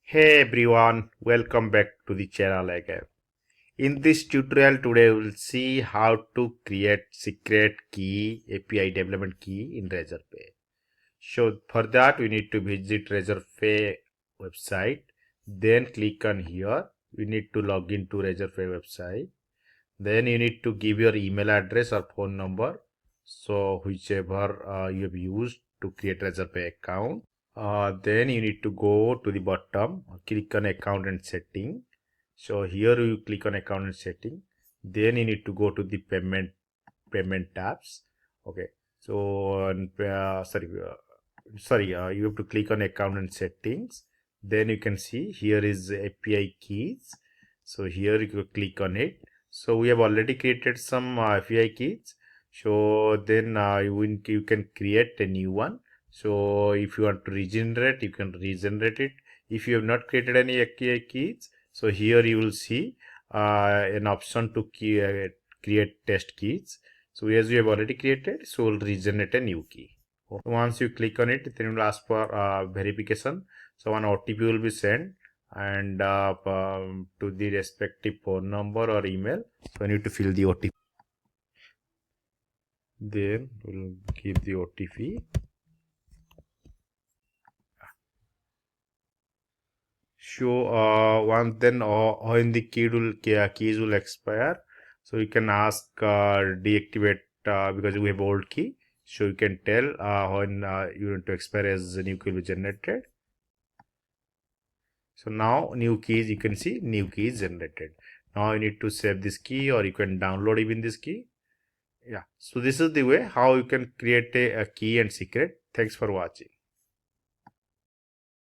Hey everyone, welcome back to the channel again. In this tutorial today we will see how to create secret key API development key in Razorpay. So for that we need to visit Razorpay website, then click on here. We need to log into Razorpay website. Then you need to give your email address or phone number, so whichever you have used to create Razorpay account. Then you need to go to the bottom, click on account and setting. So here you click on account and setting. Then you need to go to the payment tabs. Okay. So you have to click on account and settings. Then you can see here is API keys. So here you can click on it. So we have already created some API keys. So then you can create a new one. So if you want to regenerate, you can regenerate it. If you have not created any API keys, so here you will see an option to create test keys. So as you have already created, so we'll regenerate a new key. Once you click on it, then it will ask for verification. So one OTP will be sent and to the respective phone number or email. So I need to fill the OTP. Then we'll give the OTP. So when the keys will expire, so you can ask deactivate because we have old key. So you can tell when you want to expire as the new key will be generated. So now new keys, you can see new key is generated. Now you need to save this key, or you can download even this key. Yeah. So this is the way how you can create a key and secret. Thanks for watching.